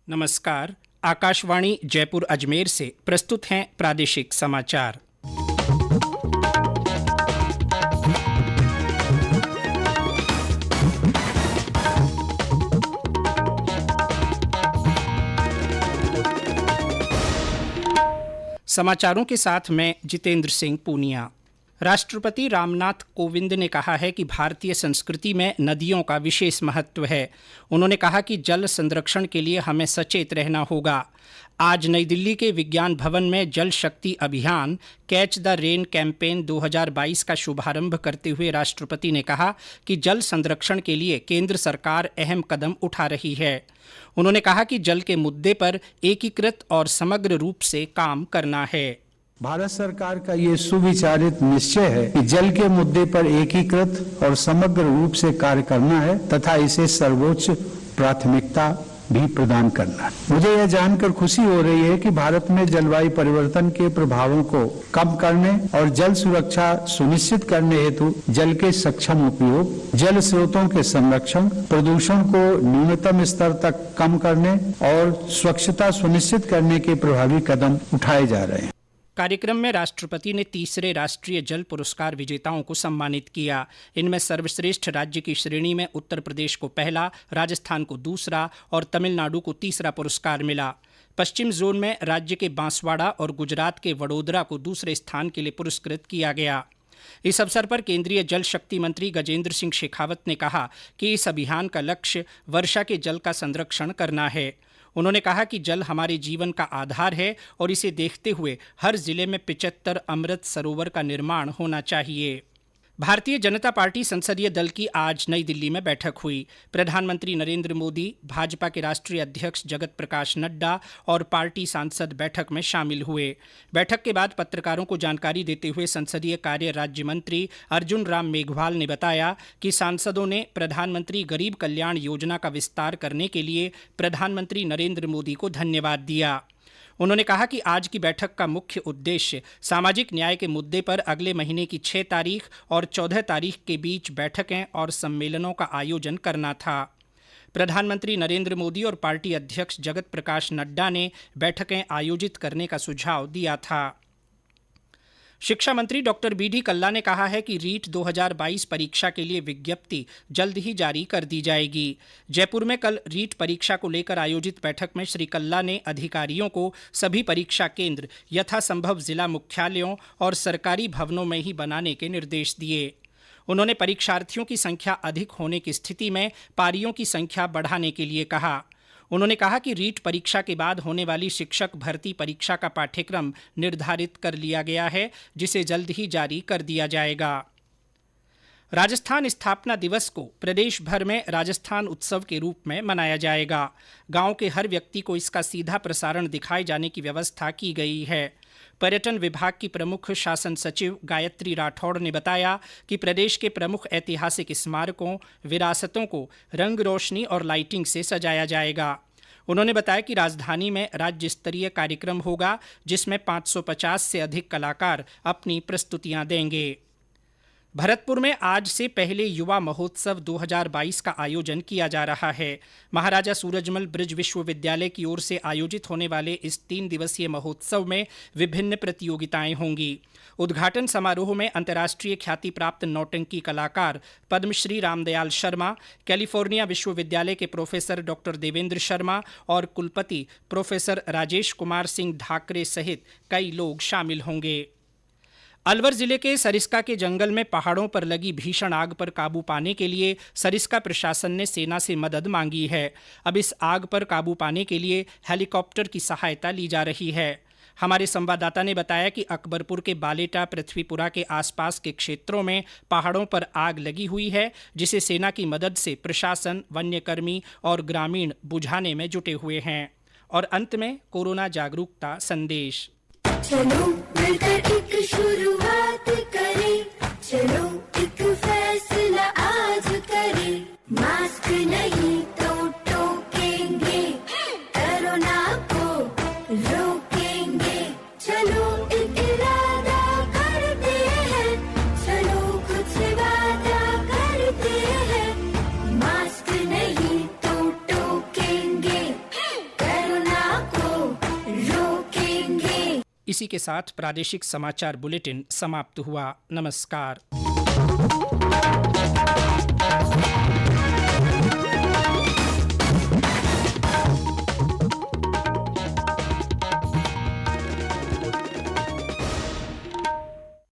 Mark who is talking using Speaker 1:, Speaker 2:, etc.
Speaker 1: नमस्कार। आकाशवाणी जयपुर अजमेर से प्रस्तुत हैं प्रादेशिक समाचार। समाचारों के साथ मैं जितेंद्र सिंह पूनिया। राष्ट्रपति रामनाथ कोविंद ने कहा है कि भारतीय संस्कृति में नदियों का विशेष महत्व है। उन्होंने कहा कि जल संरक्षण के लिए हमें सचेत रहना होगा। आज नई दिल्ली के विज्ञान भवन में जल शक्ति अभियान कैच द रेन कैंपेन 2022 का शुभारंभ करते हुए राष्ट्रपति ने कहा कि जल संरक्षण के लिए केंद्र सरकार अहम कदम उठा रही है। उन्होंने कहा कि जल के मुद्दे पर एकीकृत और समग्र रूप से काम करना है।
Speaker 2: भारत सरकार का ये सुविचारित निश्चय है कि जल के मुद्दे पर एकीकृत और समग्र रूप से कार्य करना है तथा इसे सर्वोच्च प्राथमिकता भी प्रदान करना है। मुझे यह जानकर खुशी हो रही है कि भारत में जलवायु परिवर्तन के प्रभावों को कम करने और जल सुरक्षा सुनिश्चित करने हेतु जल के सक्षम उपयोग, जल स्रोतों के संरक्षण, प्रदूषण को न्यूनतम स्तर तक कम करने और स्वच्छता सुनिश्चित करने के प्रभावी कदम उठाए जा रहे हैं।
Speaker 1: कार्यक्रम में राष्ट्रपति ने तीसरे राष्ट्रीय जल पुरस्कार विजेताओं को सम्मानित किया। इनमें सर्वश्रेष्ठ राज्य की श्रेणी में उत्तर प्रदेश को पहला, राजस्थान को दूसरा और तमिलनाडु को तीसरा पुरस्कार मिला। पश्चिम जोन में राज्य के बांसवाड़ा और गुजरात के वडोदरा को दूसरे स्थान के लिए पुरस्कृत किया गया। इस अवसर पर केंद्रीय जल शक्ति मंत्री गजेंद्र सिंह शेखावत ने कहा कि इस अभियान का लक्ष्य वर्षा के जल का संरक्षण करना है। उन्होंने कहा कि जल हमारे जीवन का आधार है और इसे देखते हुए हर जिले में 75 अमृत सरोवर का निर्माण होना चाहिए। भारतीय जनता पार्टी संसदीय दल की आज नई दिल्ली में बैठक हुई। प्रधानमंत्री नरेंद्र मोदी, भाजपा के राष्ट्रीय अध्यक्ष जगत प्रकाश नड्डा और पार्टी सांसद बैठक में शामिल हुए। बैठक के बाद पत्रकारों को जानकारी देते हुए संसदीय कार्य राज्य मंत्री अर्जुन राम मेघवाल ने बताया कि सांसदों ने प्रधानमंत्री गरीब कल्याण योजना का विस्तार करने के लिए प्रधानमंत्री नरेंद्र मोदी को धन्यवाद दिया। उन्होंने कहा कि आज की बैठक का मुख्य उद्देश्य सामाजिक न्याय के मुद्दे पर अगले महीने की 6 तारीख और 14 तारीख के बीच बैठकें और सम्मेलनों का आयोजन करना था। प्रधानमंत्री नरेंद्र मोदी और पार्टी अध्यक्ष जगत प्रकाश नड्डा ने बैठकें आयोजित करने का सुझाव दिया था। शिक्षा मंत्री डॉक्टर बी.डी. कल्ला ने कहा है कि रीट 2022 परीक्षा के लिए विज्ञप्ति जल्द ही जारी कर दी जाएगी। जयपुर में कल रीट परीक्षा को लेकर आयोजित बैठक में श्री कल्ला ने अधिकारियों को सभी परीक्षा केंद्र यथासंभव जिला मुख्यालयों और सरकारी भवनों में ही बनाने के निर्देश दिए। उन्होंने परीक्षार्थियों की संख्या अधिक होने की स्थिति में पारियों की संख्या बढ़ाने के लिए कहा। उन्होंने कहा कि रीट परीक्षा के बाद होने वाली शिक्षक भर्ती परीक्षा का पाठ्यक्रम निर्धारित कर लिया गया है, जिसे जल्द ही जारी कर दिया जाएगा। राजस्थान स्थापना दिवस को प्रदेश भर में राजस्थान उत्सव के रूप में मनाया जाएगा। गांव के हर व्यक्ति को इसका सीधा प्रसारण दिखाए जाने की व्यवस्था की गई है। पर्यटन विभाग की प्रमुख शासन सचिव गायत्री राठौड़ ने बताया कि प्रदेश के प्रमुख ऐतिहासिक स्मारकों, विरासतों को रंग रोशनी और लाइटिंग से सजाया जाएगा। उन्होंने बताया कि राजधानी में राज्य स्तरीय कार्यक्रम होगा, जिसमें 550 से अधिक कलाकार अपनी प्रस्तुतियां देंगे। भरतपुर में आज से पहले युवा महोत्सव 2022 का आयोजन किया जा रहा है। महाराजा सूरजमल ब्रिज विश्वविद्यालय की ओर से आयोजित होने वाले इस 3 दिवसीय महोत्सव में विभिन्न प्रतियोगिताएं होंगी। उद्घाटन समारोह में अंतर्राष्ट्रीय ख्याति प्राप्त नौटंकी कलाकार पद्मश्री रामदयाल शर्मा, कैलिफोर्निया विश्वविद्यालय के प्रोफेसर डॉक्टर देवेंद्र शर्मा और कुलपति प्रोफेसर राजेश कुमार सिंह ढाकरे सहित कई लोग शामिल होंगे। अलवर जिले के सरिस्का के जंगल में पहाड़ों पर लगी भीषण आग पर काबू पाने के लिए सरिस्का प्रशासन ने सेना से मदद मांगी है। अब इस आग पर काबू पाने के लिए हेलीकॉप्टर की सहायता ली जा रही है। हमारे संवाददाता ने बताया कि अकबरपुर के बालेटा, पृथ्वीपुरा के आसपास के क्षेत्रों में पहाड़ों पर आग लगी हुई है, जिसे सेना की मदद से प्रशासन, वन्यकर्मी और ग्रामीण बुझाने में जुटे हुए हैं। और अंत में कोरोना जागरूकता संदेश।
Speaker 3: चलो मिलकर एक शुरुआत करें, चलो एक फैसला आज करें, मास्क नहीं तो टोकेंगे, कोरोना को रोकेंगे, चलो एक इरादा करते हैं, चलो कुछ वादा करते हैं, मास्क नहीं तो टोकेंगे,
Speaker 1: इसी के साथ प्रादेशिक समाचार बुलेटिन समाप्त हुआ। नमस्कार।